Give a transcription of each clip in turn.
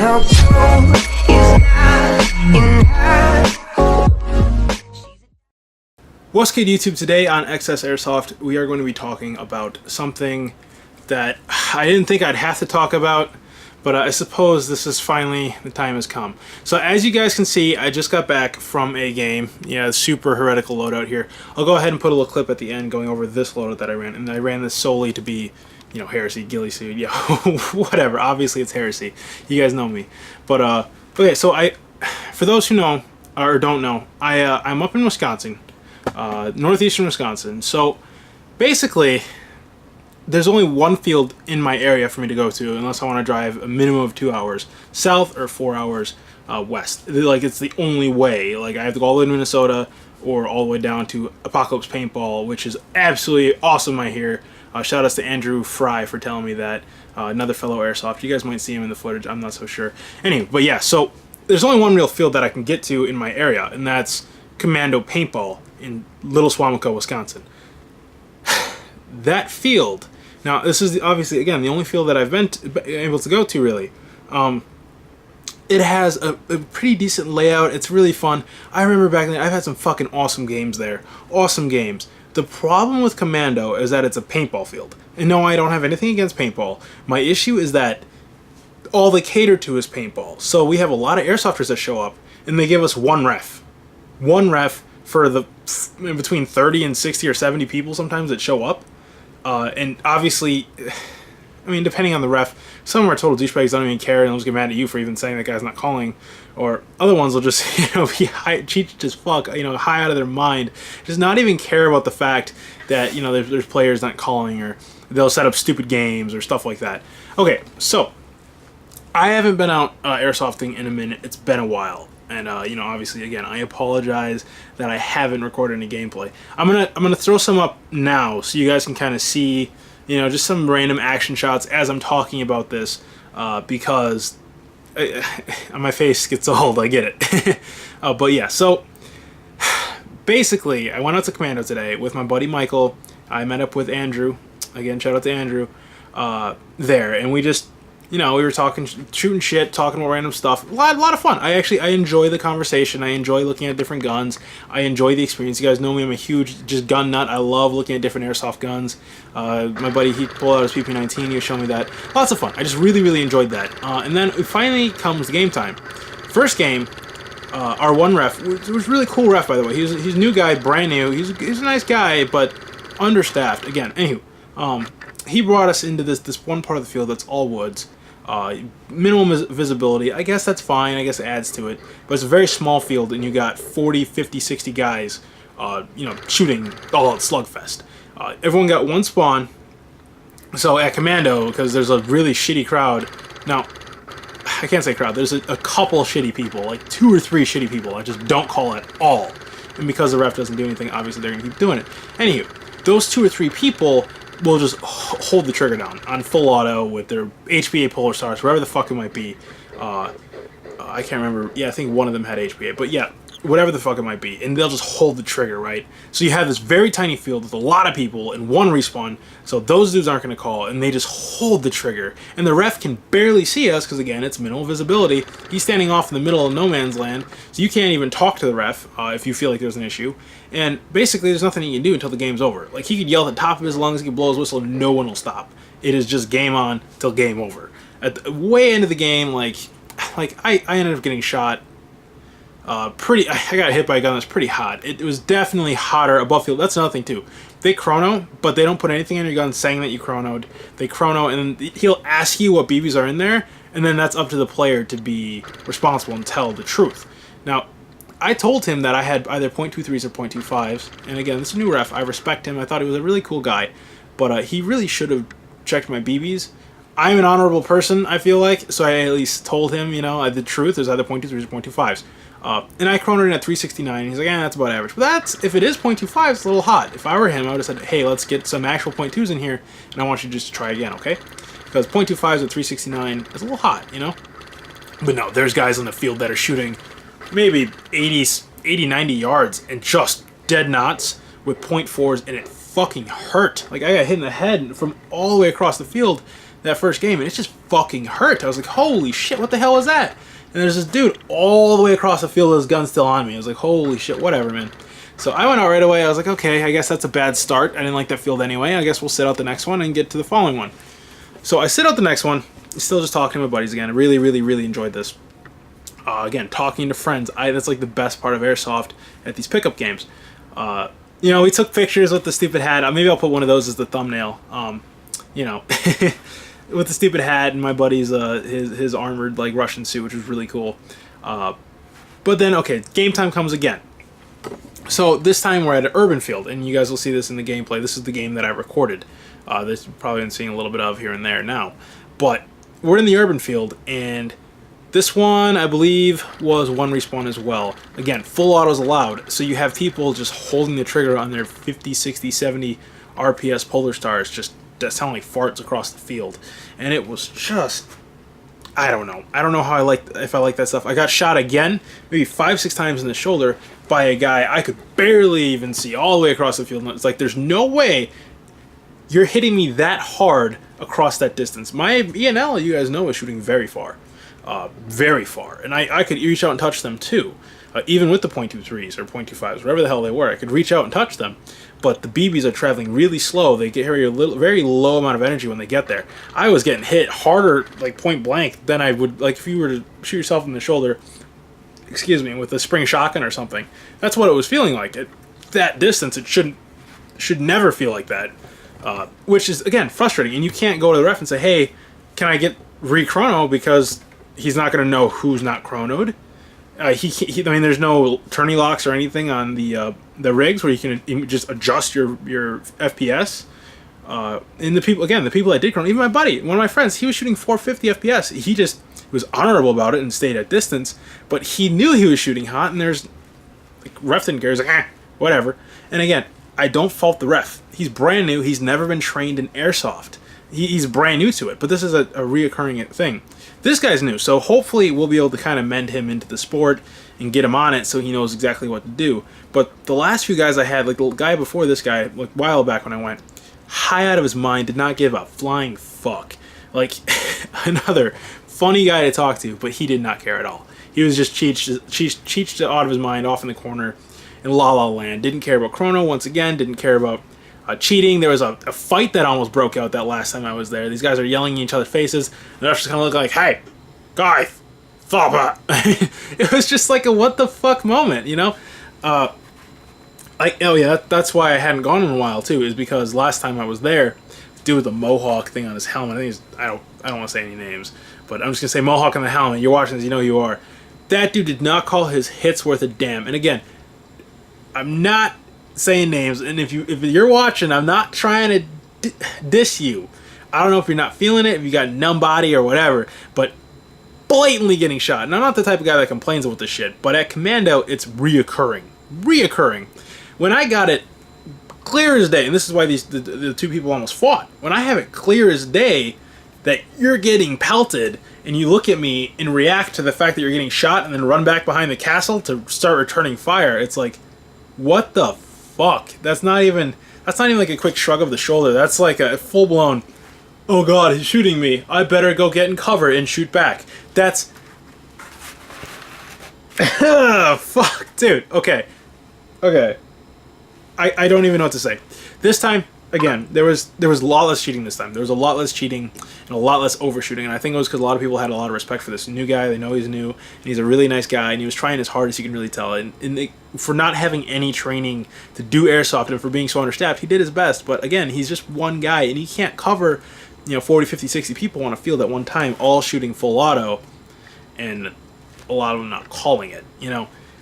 no gold is not enough. What's good, YouTube? Today on XS Airsoft, we are going to be talking about something that I didn't think I'd have to talk about, but I suppose this is finally, the time has come. So as you guys can see, I just got back from a game. Yeah, super heretical loadout here. I'll go ahead and put a little clip at the end going over this loadout that I ran, and I ran this solely to be, you know, heresy, ghillie suit, yeah, whatever. Obviously it's heresy. You guys know me. But okay, so for those who know or don't know, I'm up in Wisconsin. Northeastern Wisconsin. So basically there's only one field in my area for me to go to unless I want to drive a minimum of 2 hours south or 4 hours west. Like, it's the only way. Like, I have to go all the way to Minnesota or all the way down to Apocalypse Paintball, which is absolutely awesome, I hear. Shout outs to Andrew Fry for telling me that. Another fellow Airsoft. You guys might see him in the footage, I'm not so sure. Anyway, but yeah, so there's only one real field that I can get to in my area, and that's Commando Paintball in Little Swamico, Wisconsin. That field, now this is obviously, again, the only field that I've been able to go to, really. It has a pretty decent layout. It's really fun. I remember back then, I've had some fucking awesome games there. Awesome games. The problem with Commando is that it's a paintball field. And no, I don't have anything against paintball. My issue is that all they cater to is paintball. So we have a lot of airsofters that show up, and they give us one ref. One ref for the between 30 and 60 or 70 people sometimes that show up. And obviously, I mean, depending on the ref, some of them are total douchebags, don't even care, and they'll just get mad at you for even saying that guy's not calling. Or other ones will just, you know, be cheat as fuck, you know, high out of their mind. Just not even care about the fact that, you know, there's players not calling, or they'll set up stupid games or stuff like that. Okay, so I haven't been out airsofting in a minute. It's been a while. And you know, obviously, again, I apologize that I haven't recorded any gameplay. I'm gonna throw some up now so you guys can kind of see, you know, just some random action shots as I'm talking about this, because my face gets old. I get it. But yeah, so basically, I went out to Commando today with my buddy Michael. I met up with Andrew. Again, shout out to Andrew there, and we just, you know, we were talking, shooting shit, talking about random stuff. A lot of fun. I enjoy the conversation. I enjoy looking at different guns. I enjoy the experience. You guys know me. I'm a huge just gun nut. I love looking at different airsoft guns. My buddy, he pulled out his PP-19. He was showing me that. Lots of fun. I just really enjoyed that. And then it finally comes game time. First game, our one ref, it was really cool ref, by the way. He's a new guy, brand new. He's a nice guy, but understaffed. Again, anywho, he brought us into this one part of the field that's all woods. Minimum visibility. I guess that's fine. I guess it adds to it. But it's a very small field, and you got 40, 50, 60 guys, you know, shooting all out slugfest. Everyone got one spawn. So at Commando, because there's a really shitty crowd. Now, I can't say crowd. There's a couple shitty people, like 2 or 3 shitty people. I just don't call at all. And because the ref doesn't do anything, obviously they're going to keep doing it. Anywho, those 2 or 3 people will just hold the trigger down on full auto with their HPA Polar Stars, wherever the fuck it might be. I can't remember. Yeah, I think one of them had HPA, but yeah, whatever the fuck it might be, and they'll just hold the trigger, right? So you have this very tiny field with a lot of people and one respawn, so those dudes aren't going to call, and they just hold the trigger, and the ref can barely see us because, again, it's minimal visibility. He's standing off in the middle of no man's land, so you can't even talk to the ref if you feel like there's an issue. And basically, there's nothing he can do until the game's over. Like, he could yell at the top of his lungs, he could blow his whistle, and no one will stop. It is just game on till game over. At the way end of the game, like I ended up getting shot. I got hit by a gun that's pretty hot. It was definitely hotter above field. That's another thing too. They chrono, but they don't put anything in your gun saying that you chronoed. They chrono, and then he'll ask you what BBs are in there, and then that's up to the player to be responsible and tell the truth. Now, I told him that I had either .23s or .25s, and again, this is a new ref. I respect him. I thought he was a really cool guy, but he really should have checked my BBs. I'm an honorable person, I feel like, so I at least told him, you know, the truth. There's either .23s or .25s. And I chronoed in at 369. He's like, that's about average. But that's, if it is .25, it's a little hot. If I were him, I would have said, hey, let's get some actual .2s in here, and I want you just to try again, okay? Because .25s at 369 is a little hot, you know? But no, there's guys on the field that are shooting maybe 80, 90 yards and just dead knots with .4s, and it fucking hurt. Like, I got hit in the head from all the way across the field. that first game, and it just fucking hurt. I was like, holy shit, what the hell was that? And there's this dude all the way across the field with his gun still on me. I was like, holy shit, whatever, man. So I went out right away. I was like, okay, I guess that's a bad start. I didn't like that field anyway. I guess we'll sit out the next one and get to the following one. So I sit out the next one, still just talking to my buddies again. I really, really, really enjoyed this. Again, talking to friends. That's like the best part of Airsoft at these pickup games. You know, we took pictures with the stupid hat. Maybe I'll put one of those as the thumbnail. You know, with the stupid hat and my buddy's his armored like Russian suit, which was really cool. But then, okay, game time comes again. So this time we're at an urban field, and you guys will see this in the gameplay. This is the game that I recorded. This you've probably been seeing a little bit of here and there now. But we're in the urban field, and this one, I believe, was one respawn as well. Again, full autos allowed, so you have people just holding the trigger on their 50, 60, 70 RPS Polar Stars, just that sound like farts across the field. And it was just, I don't know. I don't know how if I like that stuff. I got shot again, maybe 5-6 times in the shoulder by a guy I could barely even see all the way across the field. And it's like, there's no way you're hitting me that hard across that distance. My ENL, you guys know, is shooting very far. Very far. And I could reach out and touch them too. Even with the .23s or .25s, whatever the hell they were, I could reach out and touch them. But the BBs are traveling really slow. They get very low amount of energy when they get there. I was getting hit harder, like point blank, than I would, like if you were to shoot yourself in the shoulder, excuse me, with a spring shotgun or something. That's what it was feeling like. At that distance, it should never feel like that. Which is, again, frustrating. And you can't go to the ref and say, hey, can I get re-chrono, because he's not going to know who's not chronoed. I mean, there's no tourney locks or anything on the rigs where you can just adjust your FPS. And the people that did chrono, even my buddy, one of my friends, he was shooting 450 FPS. He just was honorable about it and stayed at distance, but he knew he was shooting hot, and there's like, ref didn't care. He's like, whatever. And again, I don't fault the ref. He's brand new. He's never been trained in Airsoft. He's brand new to it, but this is a reoccurring thing. This guy's new, so hopefully we'll be able to kind of mend him into the sport and get him on it so he knows exactly what to do. But the last few guys I had, like the guy before this guy, like a while back when I went, high out of his mind, did not give a flying fuck. Like, another funny guy to talk to, but he did not care at all. He was just cheeched out of his mind, off in the corner in La La Land. Didn't care about chrono, once again, didn't care about cheating. There was a fight that almost broke out that last time I was there. These guys are yelling in each other's faces. The refs just kind of look like, hey, guy, stop it. It was just like a what the fuck moment, you know? Oh yeah, that's why I hadn't gone in a while too, is because last time I was there, dude with the mohawk thing on his helmet, I don't want to say any names, but I'm just going to say mohawk on the helmet. You're watching this, you know who you are. That dude did not call his hits worth a damn. And again, I'm not saying names, and if you're watching, I'm not trying to diss you. I don't know if you're not feeling it, if you got numb body or whatever, but blatantly getting shot. And I'm not the type of guy that complains about this shit, but at Commando, it's reoccurring. When I got it clear as day, and this is why the two people almost fought, when I have it clear as day that you're getting pelted, and you look at me and react to the fact that you're getting shot and then run back behind the castle to start returning fire, it's like, what the fuck? That's not even like a quick shrug of the shoulder. That's like a full-blown, oh god, he's shooting me, I better go get in cover and shoot back. That's fuck, dude. Okay. I don't even know what to say. This time, again, there was a lot less cheating this time. There was a lot less cheating and a lot less overshooting, and I think it was because a lot of people had a lot of respect for this new guy. They know he's new, and he's a really nice guy, and he was trying as hard as you can really tell. And for not having any training to do airsoft and for being so understaffed, he did his best. But again, he's just one guy, and he can't cover 40, 50, 60 people on a field at one time, all shooting full auto, and a lot of them not calling it.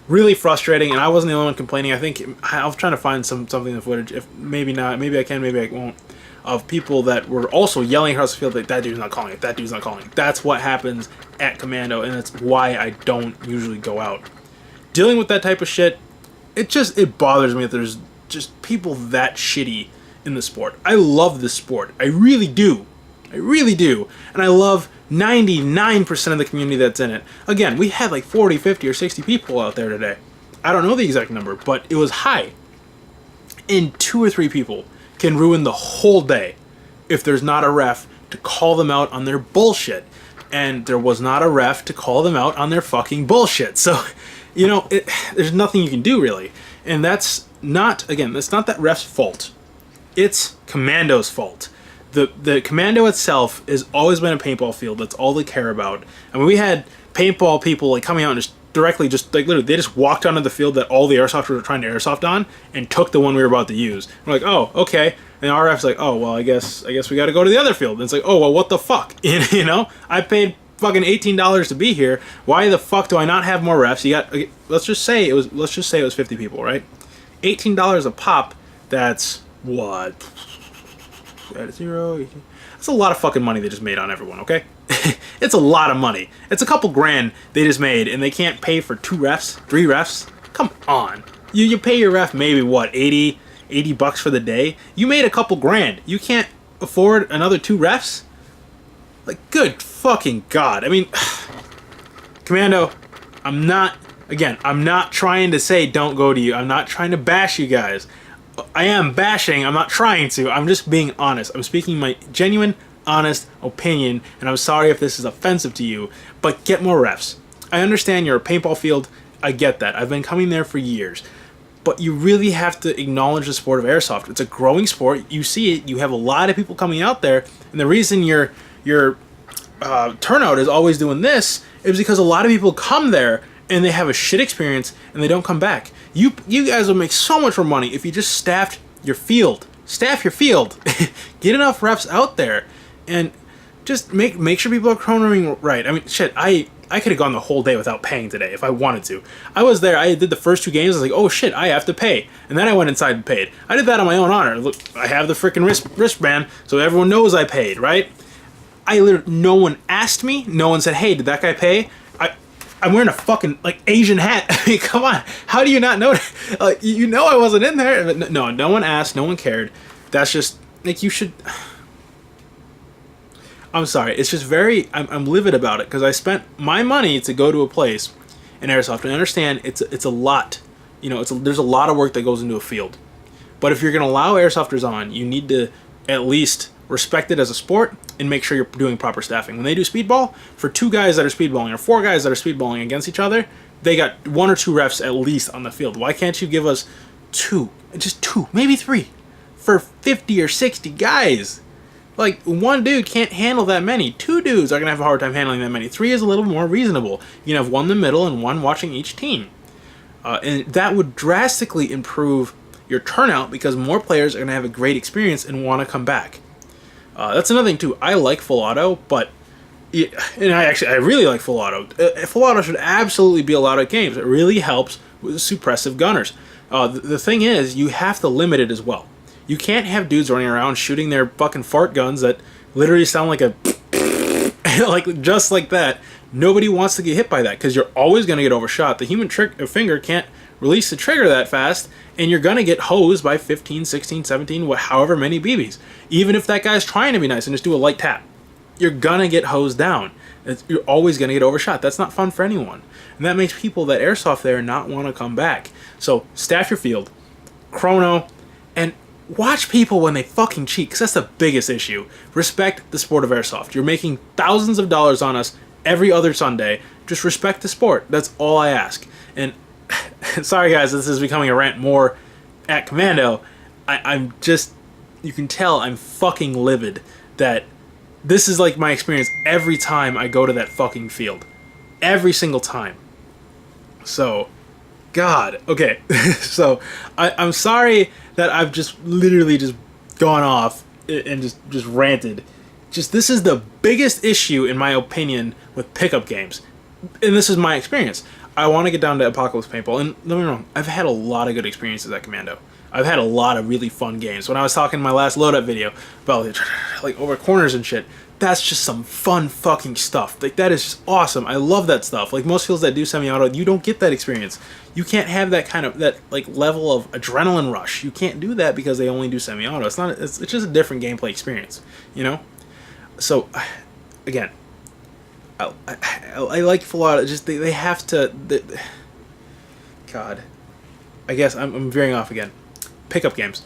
Really frustrating, and I wasn't the only one complaining. I think I was trying to find something in the footage. If maybe not, maybe I can, maybe I won't. Of people that were also yelling across the field like, that dude's not calling it, that dude's not calling it. That's what happens at Commando, and that's why I don't usually go out. Dealing with that type of shit, it bothers me that there's just people that shitty in the sport. I love this sport. I really do. And I love 99% of the community that's in it. Again, we had like 40, 50, or 60 people out there today. I don't know the exact number, but it was high. And 2 or 3 people can ruin the whole day if there's not a ref to call them out on their bullshit. And there was not a ref to call them out on their fucking bullshit. So, you know, there's nothing you can do really. And that's not, again, that's not that ref's fault. It's Commando's fault. The Commando itself has always been a paintball field. That's all they care about. I mean, we had paintball people like coming out and just directly, just like literally, they just walked onto the field that all the airsofters were trying to airsoft on and took the one we were about to use. We're like, oh, okay. And our ref's like, oh, well, I guess we got to go to the other field. And it's like, oh, well, what the fuck? You know, I paid fucking $18 to be here. Why the fuck do I not have more refs? You got, let's just say it was 50 people, right? $18 a pop. That's what? At 0. That's a lot of fucking money they just made on everyone. Okay, it's a lot of money. It's a couple grand they just made, and they can't pay for 2 refs, 3 refs. Come on, you pay your ref maybe what, 80 bucks for the day. You made a couple grand. You can't afford another 2 refs. Like, good fucking God. I mean, Commando, I'm not trying to say don't go to you. I'm not trying to bash you guys. I am bashing. I'm not trying to. I'm just being honest. I'm speaking my genuine, honest opinion, and I'm sorry if this is offensive to you, but get more refs. I understand you're a paintball field. I get that. I've been coming there for years. But you really have to acknowledge the sport of airsoft. It's a growing sport. You see it. You have a lot of people coming out there, and the reason your turnout is always doing this is because a lot of people come there and they have a shit experience and they don't come back. You guys will make so much more money if you just staffed your field. Staff your field. Get enough refs out there and just make sure people are chronoing right. I mean, shit, I could have gone the whole day without paying today if I wanted to. I was there, I did the first 2 games, I was like, oh shit, I have to pay. And then I went inside and paid. I did that on my own honor. Look, I have the freaking wristband, so everyone knows I paid, right? No one asked me, no one said, hey, did that guy pay? I'm wearing a fucking, like, Asian hat. I mean, come on. How do you not know? You know I wasn't in there. No one asked. No one cared. That's just, like, you should... I'm sorry. It's just very... I'm livid about it because I spent my money to go to a place in Airsoft. And I understand it's a lot. You know, there's a lot of work that goes into a field. But if you're going to allow Airsofters on, you need to at least respect it as a sport and make sure you're doing proper staffing. When they do speedball, for 2 guys that are speedballing or 4 guys that are speedballing against each other, they got 1 or 2 refs at least on the field. Why can't you give us 2, just 2, maybe 3, for 50 or 60 guys? Like, 1 dude can't handle that many. 2 dudes are going to have a hard time handling that many. 3 is a little more reasonable. You can have 1 in the middle and 1 watching each team. And that would drastically improve your turnout because more players are going to have a great experience and want to come back. That's another thing too. I like full auto, but and I really like full auto. Full auto should absolutely be allowed at games. It really helps with suppressive gunners. The thing is, you have to limit it as well. You can't have dudes running around shooting their fucking fart guns that literally sound like a like just like that. Nobody wants to get hit by that because you're always going to get overshot. The human finger can't release the trigger that fast, and you're going to get hosed by 15, 16, 17, however many BBs. Even if that guy's trying to be nice and just do a light tap, you're going to get hosed down. You're always going to get overshot. That's not fun for anyone. And that makes people that airsoft there not want to come back. So staff your field, chrono, and watch people when they fucking cheat, because that's the biggest issue. Respect the sport of airsoft. You're making thousands of dollars on us every other Sunday. Just respect the sport. That's all I ask. And sorry guys, this is becoming a rant more at Commando. I'm just, you can tell I'm fucking livid that this is like my experience every time I go to that fucking field. Every single time. So, God, okay. So, I'm sorry that I've just literally just gone off and just ranted. Just, this is the biggest issue, in my opinion, with pickup games. And this is my experience. I want to get down to Apocalypse Paintball, and don't get me wrong, I've had a lot of good experiences at Commando. I've had a lot of really fun games. When I was talking in my last Loadout video about like over corners and shit, that's just some fun fucking stuff. Like, that is just awesome. I love that stuff. Like, most fields that do semi-auto, you don't get that experience. You can't have that kind of, that like level of adrenaline rush. You can't do that because they only do semi-auto. It's just a different gameplay experience, you know? So, again, I like full auto. Just they have to. God, I guess I'm veering off again. Pickup games,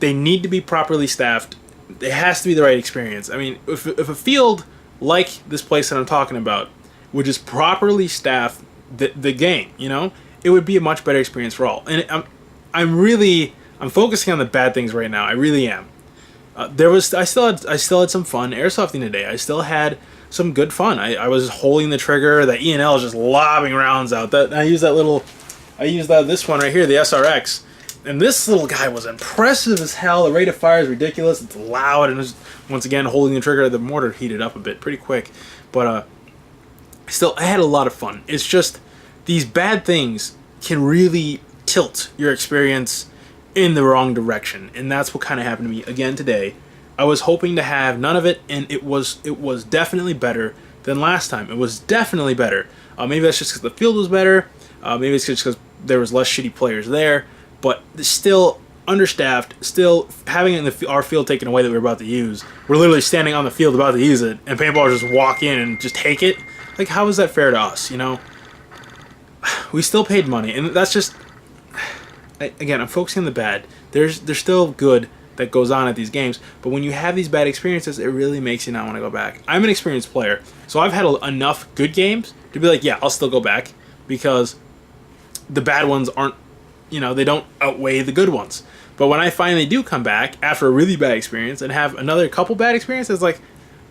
they need to be properly staffed it has to be the right experience. I mean, if a field like this place that I'm talking about would just properly staff the game, you know, it would be a much better experience for all. And I'm focusing on the bad things right now. I really am. I still had some fun airsofting today. I still had some good fun. I was holding the trigger. The E&L is just lobbing rounds out. I used this one right here, the SRX. And this little guy was impressive as hell. The rate of fire is ridiculous. It's loud, and once again, holding the trigger, the mortar heated up a bit pretty quick. But still, I had a lot of fun. It's just these bad things can really tilt your experience in the wrong direction, and that's what kind of happened to me again today. I was hoping to have none of it, and it was definitely better than last time. It was definitely better. Maybe that's just because the field was better. Maybe it's just because there was less shitty players there. But still understaffed, still having our field taken away that we were about to use. We're literally standing on the field about to use it, and paintballers just walk in and just take it. Like, how is that fair to us, you know? We still paid money, and that's just... Again, I'm focusing on the bad. There's still good that goes on at these games, but when you have these bad experiences, it really makes you not want to go back. I'm an experienced player, so I've had enough good games to be like, yeah, I'll still go back, because the bad ones aren't, you know, they don't outweigh the good ones. But when I finally do come back after a really bad experience and have another couple bad experiences, like,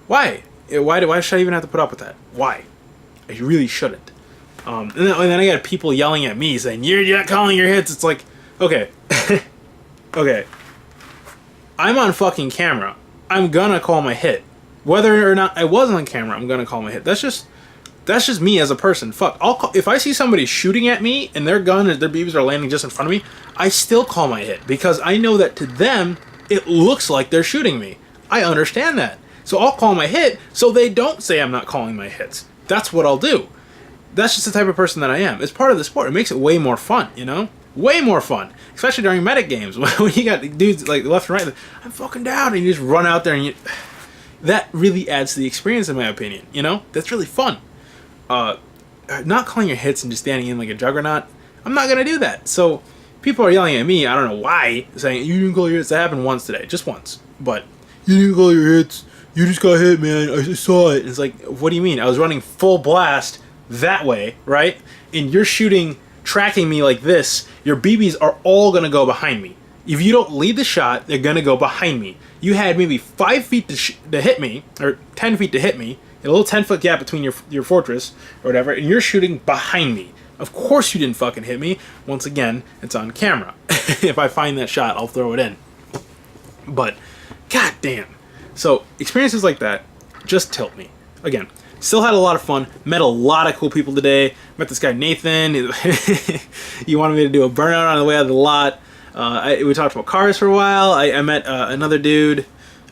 why? Why should I even have to put up with that? Why? I really shouldn't. And then I got people yelling at me saying, you're not calling your hits. It's like, okay. Okay. I'm on fucking camera. I'm gonna call my hit. Whether or not I was on camera, I'm gonna call my hit. That's just me as a person. Fuck. If I see somebody shooting at me and their gun and their BBs are landing just in front of me, I still call my hit, because I know that to them, it looks like they're shooting me. I understand that. So I'll call my hit so they don't say I'm not calling my hits. That's what I'll do. That's just the type of person that I am. It's part of the sport. It makes it way more fun, you know? Way more fun. Especially during medic games when you got dudes like left and right, like, I'm fucking down, and you just run out there and that really adds to the experience, in my opinion, you know? That's really fun. Not calling your hits and just standing in like a juggernaut, I'm not gonna do that. So people are yelling at me, I don't know why, saying you didn't call your hits. That happened once today, just once. But you didn't call your hits, you just got hit, man, I just saw it. And it's like, what do you mean? I was running full blast that way, right? And you're shooting, tracking me like this. Your BBs are all gonna go behind me. If you don't lead the shot, they're gonna go behind me. You had maybe 5 feet to hit me, or 10 feet to hit me, a little 10-foot gap between your fortress or whatever, and you're shooting behind me. Of course you didn't fucking hit me. Once again, it's on camera. If I find that shot, I'll throw it in. But, god damn. So, experiences like that just tilt me. Again, still had a lot of fun. Met a lot of cool people today. Met this guy Nathan. He wanted me to do a burnout on the way out of the lot. We talked about cars for a while. I met another dude,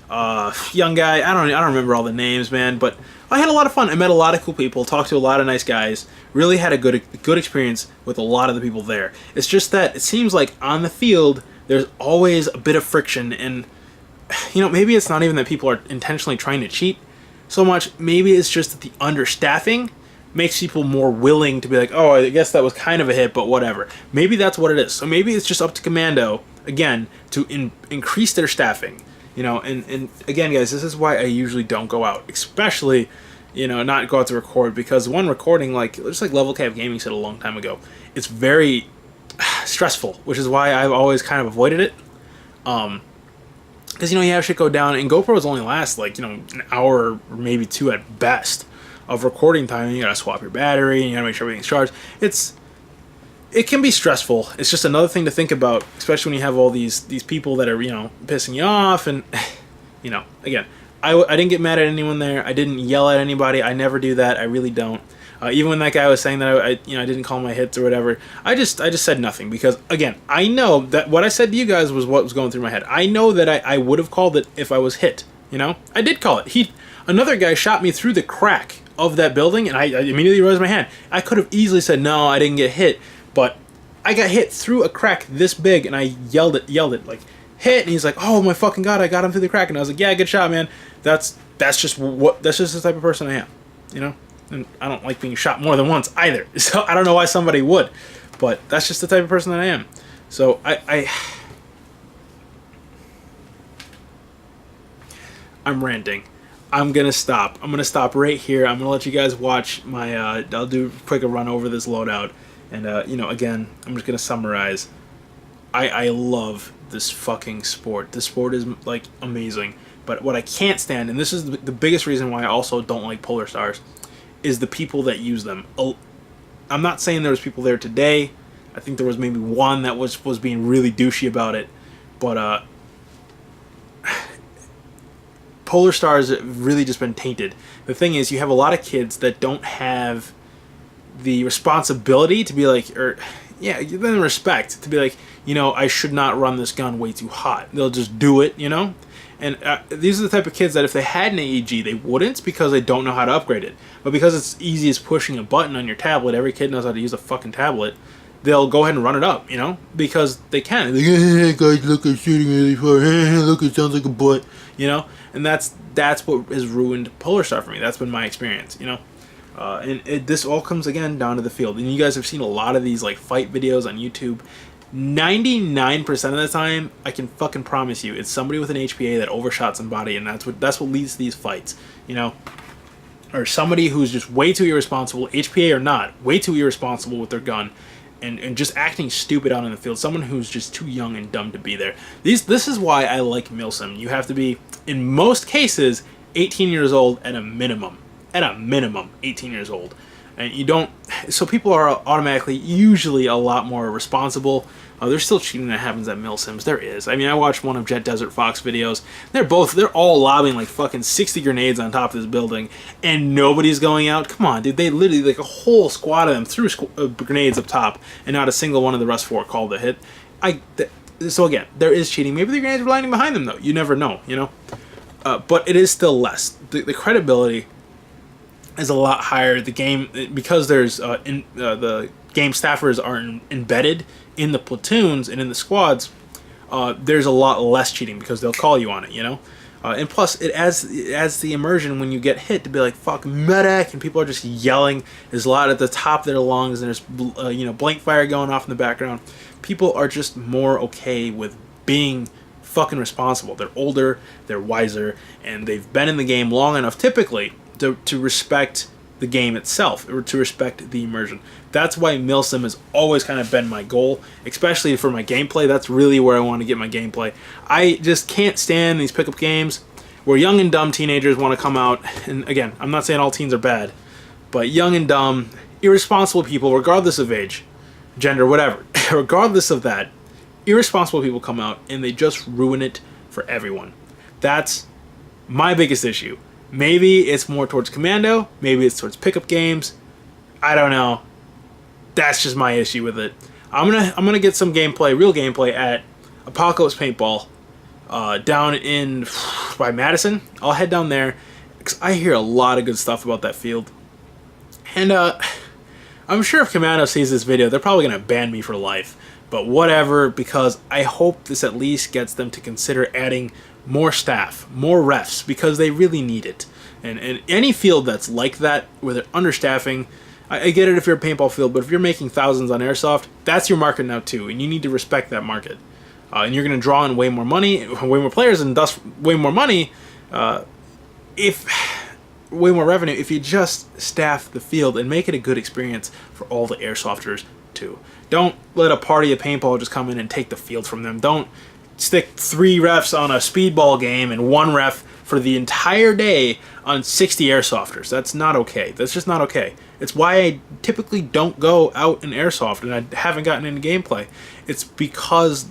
young guy. I don't remember all the names, man, but I had a lot of fun. I met a lot of cool people, talked to a lot of nice guys, really had a good experience with a lot of the people there. It's just that it seems like on the field, there's always a bit of friction, and, you know, maybe it's not even that people are intentionally trying to cheat so much. Maybe it's just that the understaffing makes people more willing to be like, oh, I guess that was kind of a hit, but whatever. Maybe that's what it is. So maybe it's just up to Commando, again, to increase their staffing. You know, and again, guys, this is why I usually don't go out, especially, you know, not go out to record, because one, recording, like, just like Level Cap Gaming said a long time ago, it's very stressful, which is why I've always kind of avoided it. Because, you know, you have shit go down, and GoPros only last, like, you know, an hour or maybe 2 at best of recording time, and you gotta swap your battery, and you gotta make sure everything's charged. It can be stressful. It's just another thing to think about, especially when you have all these people that are, you know, pissing you off, and, you know, again, I didn't get mad at anyone there. I didn't yell at anybody. I never do that. I really don't. Even when that guy was saying that I didn't call my hits or whatever, I just said nothing, because, again, I know that what I said to you guys was what was going through my head. I know that I would have called it if I was hit, you know? I did call it. Another guy shot me through the crack of that building, and I immediately raised my hand. I could have easily said, no, I didn't get hit, but I got hit through a crack this big, and I yelled it like, hit, and he's like, oh my fucking god, I got him through the crack, and I was like, yeah, good shot, man. That's just the type of person I am, you know? And I don't like being shot more than once either, so I don't know why somebody would, but that's just the type of person that I am. So I'm ranting. I'm gonna stop. I'm gonna stop right here. I'm gonna let you guys watch my. I'll do quick a run over this loadout, and again, I'm just gonna summarize. I love this fucking sport. This sport is like amazing. But what I can't stand, and this is the biggest reason why I also don't like Polar Stars, is the people that use them. I'm not saying there was people there today. I think there was maybe one that was being really douchey about it, but Polar Stars have really just been tainted. The thing is, you have a lot of kids that don't have the responsibility to be like, or yeah, give them respect to be like, I should not run this gun way too hot. They'll just do it, And these are the type of kids that if they had an AEG, they wouldn't, because they don't know how to upgrade it. But because it's easy as pushing a button on your tablet, every kid knows how to use a fucking tablet, they'll go ahead and run it up, because they can. Like, hey guys, look, I'm shooting really far. Look, it sounds like a butt, And that's what has ruined Polar Star for me. That's been my experience, this all comes again down to the field. And you guys have seen a lot of these like fight videos on YouTube. 99% of the time, I can fucking promise you, it's somebody with an HPA that overshot somebody, and that's what leads to these fights, or somebody who's just way too irresponsible, HPA or not, way too irresponsible with their gun, and just acting stupid out in the field. Someone who's just too young and dumb to be there. This is why I like Milsim. You have to be, in most cases, 18 years old at a minimum. At a minimum, 18 years old. And you don't, so people are automatically usually a lot more responsible. There's still cheating that happens at Milsims. There is. I mean, I watched one of Jet Desert Fox videos. They're all lobbing like fucking 60 grenades on top of this building, and nobody's going out. Come on, dude. They literally, like a whole squad of them threw grenades up top, and not a single one of the rest 4 called a hit. So again, there is cheating. Maybe the grenades were landing behind them though. You never know, but it is still less. The credibility is a lot higher. The game, because there's the game staffers are embedded in the platoons and in the squads, there's a lot less cheating because they'll call you on it, and plus it adds the immersion when you get hit to be like, fuck, medic, and people are just yelling. There's a lot at the top of their lungs, and there's blank fire going off in the background. People are just more okay with being fucking responsible. They're older, they're wiser, and they've been in the game long enough typically to respect the game itself, or to respect the immersion. That's why Milsim has always kind of been my goal, especially for my gameplay. That's really where I want to get my gameplay. I just can't stand these pickup games where young and dumb teenagers want to come out, and again, I'm not saying all teens are bad, but young and dumb, irresponsible people, regardless of age, gender, whatever, regardless of that, irresponsible people come out and they just ruin it for everyone. That's my biggest issue. Maybe it's more towards Commando, maybe it's towards pickup games. I don't know. That's just my issue with it. I'm gonna get some gameplay, real gameplay at Apocalypse Paintball down in by Madison. I'll head down there because I hear a lot of good stuff about that field. And I'm sure if Commando sees this video, they're probably gonna ban me for life. But whatever, because I hope this at least gets them to consider adding more staff, more refs, because they really need it. And any field that's like that, where they're understaffing, I get it if you're a paintball field, but if you're making thousands on Airsoft, that's your market now too, and you need to respect that market. And you're going to draw in way more money, way more players, and thus way more money, way more revenue, if you just staff the field and make it a good experience for all the Airsofters too. Don't let a party of paintball just come in and take the field from them. Don't stick 3 refs on a speedball game and 1 ref for the entire day on 60 Airsofters. That's not okay. That's just not okay. It's why I typically don't go out in Airsoft and I haven't gotten into gameplay. It's because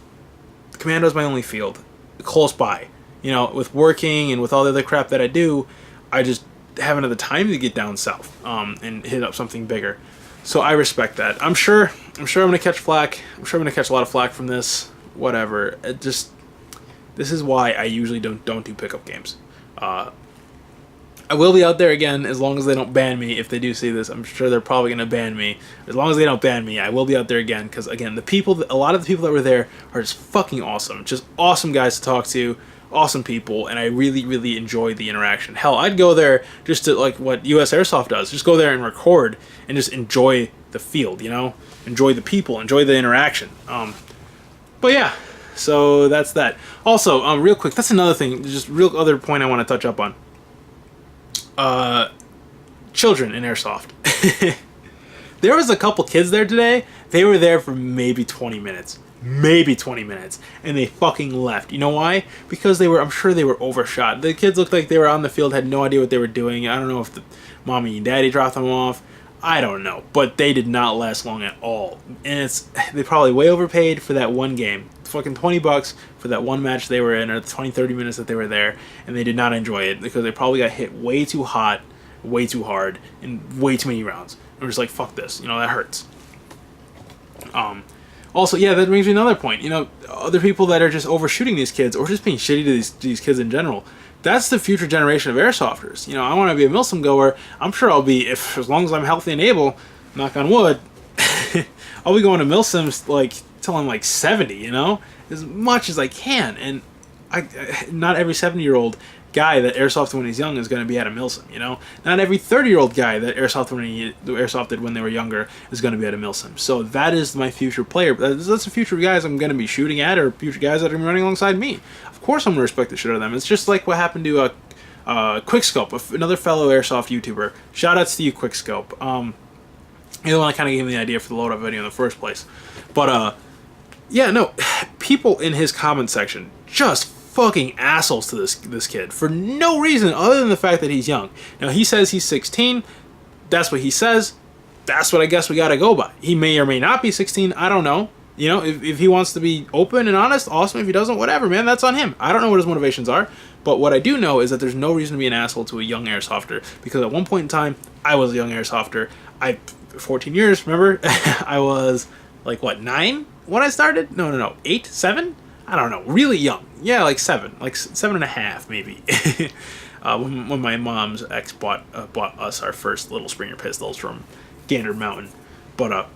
Commando is my only field, close by. With working and with all the other crap that I do, I just haven't had the time to get down south and hit up something bigger. So I respect that. I'm sure I'm gonna catch flack. I'm sure I'm gonna catch a lot of flack from this. Whatever. This is why I usually don't do pickup games. I will be out there again as long as they don't ban me. If they do see this, I'm sure they're probably gonna ban me. As long as they don't ban me, I will be out there again, because again, a lot of the people that were there are just fucking awesome. Just awesome guys to talk to, awesome people, and I really, really enjoy the interaction. Hell, I'd go there just to, like what US Airsoft does, just go there and record and just enjoy the field, enjoy the people, enjoy the interaction. But yeah, so that's that. Also, real quick, that's another thing, just real other point I want to touch up on. Children in Airsoft. There was a couple kids there today. They were there for maybe 20 minutes. Maybe 20 minutes. And they fucking left. You know why? Because I'm sure they were overshot. The kids looked like they were on the field, had no idea what they were doing. I don't know if the mommy and daddy dropped them off. I don't know. But they did not last long at all. And they probably way overpaid for that one game. Fucking $20 for that one match they were in, or the 20-30 minutes that they were there. And they did not enjoy it because they probably got hit way too hot, way too hard, in way too many rounds. And we're just like, fuck this. You know, that hurts. Also, yeah, that brings me to another point. You know, other people that are just overshooting these kids or just being shitty to these kids in general. That's the future generation of airsofters. You know, I want to be a Milsim goer. I'm sure I'll be, as long as I'm healthy and able, knock on wood, I'll be going to Milsims like till I'm like 70, you know? As much as I can. And not every 70-year-old guy that airsofted when he's young is going to be at a Milsim, you know? Not every 30-year-old guy that airsofted when they were younger is going to be at a Milsim. So that is my future player. That's the future guys I'm going to be shooting at, or future guys that are going to be running alongside me. Of course I'm going to respect the shit out of them. It's just like what happened to Quickscope, another fellow airsoft YouTuber. Shoutouts to you, Quickscope. You're the one that kind of gave me the idea for the Loadout video in the first place. But, yeah, no, people in his comment section just fucking assholes to this kid for no reason other than the fact that he's young. Now, he says he's 16. That's what he says. That's what I guess we gotta go by. He may or may not be 16. I don't know. You know, if he wants to be open and honest, awesome. If he doesn't, whatever, man. That's on him. I don't know what his motivations are. But what I do know is that there's no reason to be an asshole to a young airsofter. Because at one point in time, I was a young airsofter. 14 years, remember? I was, like, what, 9 when I started? No. 8? 7? I don't know. Really young. Yeah, like 7. Like 7.5, maybe. When my mom's ex bought us our first little Springer pistols from Gander Mountain. But,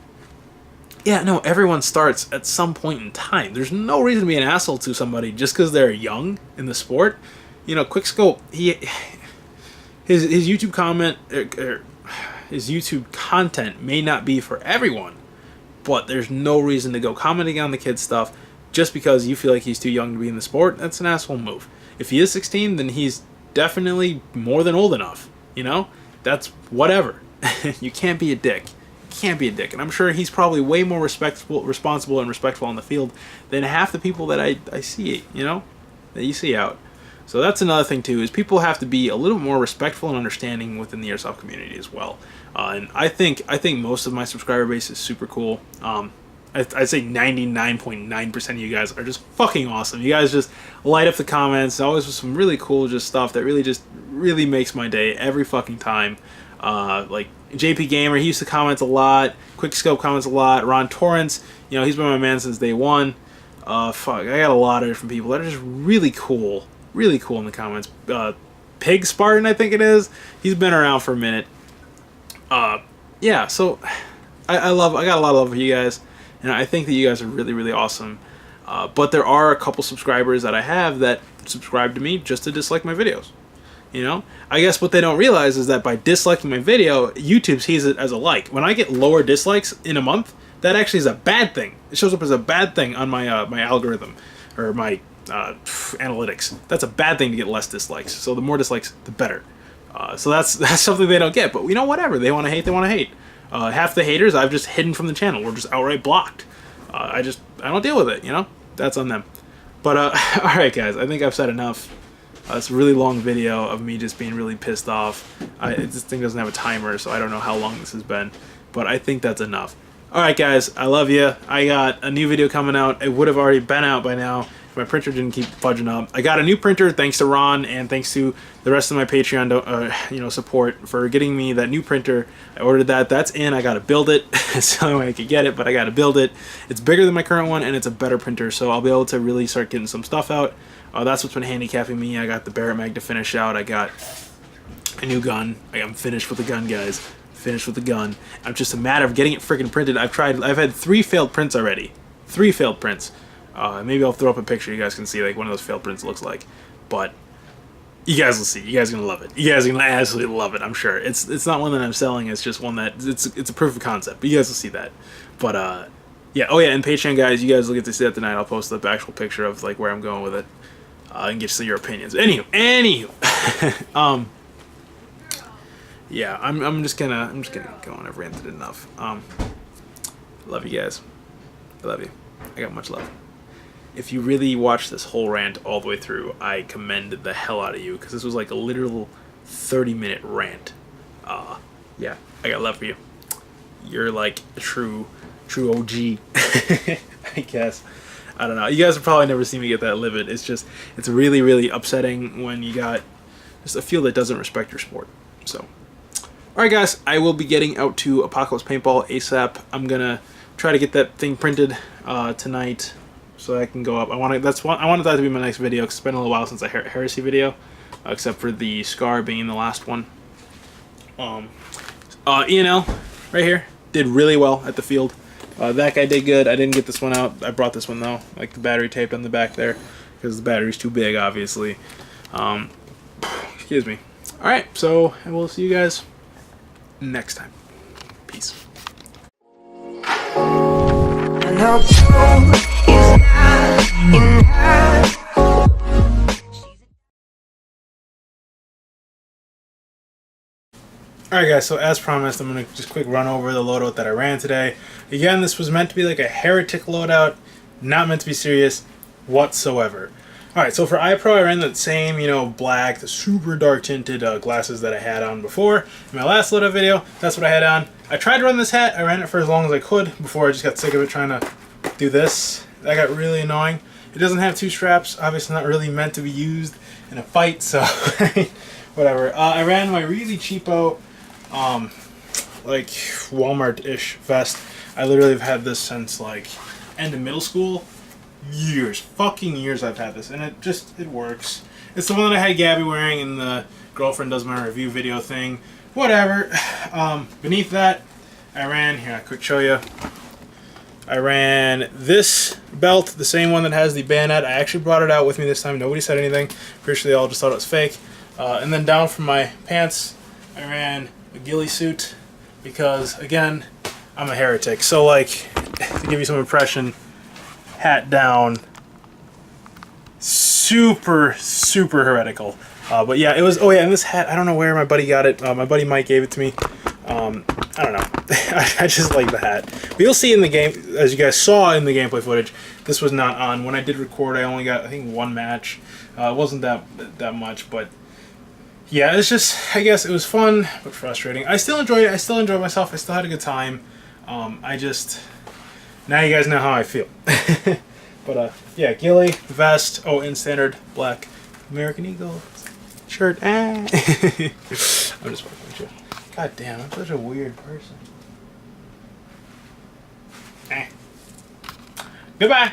yeah, no, everyone starts at some point in time. There's no reason to be an asshole to somebody just because they're young in the sport. You know, Quickscope, his YouTube comment, his YouTube content may not be for everyone, but there's no reason to go commenting on the kid's stuff just because you feel like he's too young to be in the sport. That's an asshole move. If he is 16, then he's definitely more than old enough. You know? That's whatever. You can't be a dick. Can't be a dick. And I'm sure he's probably way more responsible and respectful on the field than half the people that I see, you know, that you see out. So that's another thing too, is people have to be a little more respectful and understanding within the airsoft community as well. And I think most of my subscriber base is super cool. I'd say 99.9% of you guys are just fucking awesome. You guys just light up the comments, always with some really cool just stuff that really makes my day every fucking time. Like JP Gamer, he used to comment a lot. Quickscope comments a lot. Ron Torrance, you know, he's been my man since day one. I got a lot of different people that are just really cool in the comments. Pig Spartan, I think it is. He's been around for a minute. Yeah, so I got a lot of love for you guys, and I think that you guys are really, really awesome. But there are a couple subscribers that I have that subscribe to me just to dislike my videos. You know, I guess what they don't realize is that by disliking my video, YouTube sees it as a like. When I get lower dislikes in a month, that actually is a bad thing. It shows up as a bad thing on my my algorithm or my analytics. That's a bad thing to get less dislikes. So the more dislikes, the better. So that's something they don't get. But you know, whatever. They want to hate, they want to hate. Half the haters I've just hidden from the channel. We're just outright blocked. I don't deal with it. You know, that's on them. But all right, guys. I think I've said enough. It's a really long video of me just being really pissed off. This thing doesn't have a timer, so I don't know how long this has been. But I think that's enough. Alright guys, I love you. I got a new video coming out. It would have already been out by now if my printer didn't keep fudging up. I got a new printer thanks to Ron and thanks to the rest of my Patreon support for getting me that new printer. I ordered that. That's in. I got to build it. It's the only way I could get it, but I got to build it. It's bigger than my current one and it's a better printer, so I'll be able to really start getting some stuff out. That's what's been handicapping me. I got the Barrett mag to finish out. I got a new gun. I'm finished with the gun, guys. Finished with the gun. I'm just a matter of getting it freaking printed. I've had 3 failed prints already. 3 failed prints. Maybe I'll throw up a picture. You guys can see like one of those failed prints looks like. But you guys will see. You guys are gonna love it. You guys are gonna absolutely love it. I'm sure. It's not one that I'm selling. It's just one that it's a proof of concept. But you guys will see that. But Yeah. Oh yeah, and Patreon guys, you guys will get to see that tonight. I'll post the actual picture of like where I'm going with it, and get to see your opinions. Anywho, yeah, I'm just gonna go on. I've ranted enough. Love you guys. I love you. I got much love. If you really watched this whole rant all the way through, I commend the hell out of you, because this was like a literal 30-minute rant. Yeah, I got love for you. You're like a true OG, I guess. I don't know. You guys have probably never seen me get that livid. It's really, really upsetting when you got just a field that doesn't respect your sport. So, alright guys, I will be getting out to Apocalypse Paintball ASAP. I'm gonna try to get that thing printed tonight, so I can go up. I wanted that to be my next video, because it's been a little while since I Heresy video, except for the Scar being the last one. E&L right here did really well at the field. That guy did good. I didn't get this one out. I brought this one though, like the battery taped on the back there, because the battery's too big, obviously. Excuse me. All right, so I will see you guys next time. Peace. And I'll go is not in her. Alright guys, so as promised, I'm going to just quick run over the loadout that I ran today. Again, this was meant to be like a heretic loadout, not meant to be serious whatsoever. Alright, so for iPro, I ran that same, black, the super dark tinted glasses that I had on before. In my last loadout video, that's what I had on. I tried to run this hat. I ran it for as long as I could before I just got sick of it trying to do this. That got really annoying. It doesn't have two straps, obviously not really meant to be used in a fight, so whatever. I ran my really cheapo, like Walmart-ish vest. I literally have had this since like end of middle school. Fucking years I've had this, and it works. It's the one that I had Gabby wearing in the Girlfriend Does My Review video thing. Whatever. Beneath that, I ran, here, I quick show you. I ran this belt, the same one that has the bayonet. I actually brought it out with me this time. Nobody said anything. Pretty sure they all just thought it was fake. And then down from my pants, I ran a ghillie suit, because, again, I'm a heretic. So, like, to give you some impression, hat down, super heretical. But yeah, it was, oh yeah, and this hat, I don't know where my buddy got it. My buddy Mike gave it to me. I don't know. I just like the hat. But you'll see in the game, as you guys saw in the gameplay footage, this was not on. When I did record, I only got, I think, one match. It wasn't that much, but yeah, it's just, I guess it was fun, but frustrating. I still enjoyed it. I still enjoyed myself. I still had a good time. Now you guys know how I feel. But yeah, ghillie, vest, oh, in standard black American Eagle shirt. I'm just fucking with you. God damn, I'm such a weird person. Goodbye.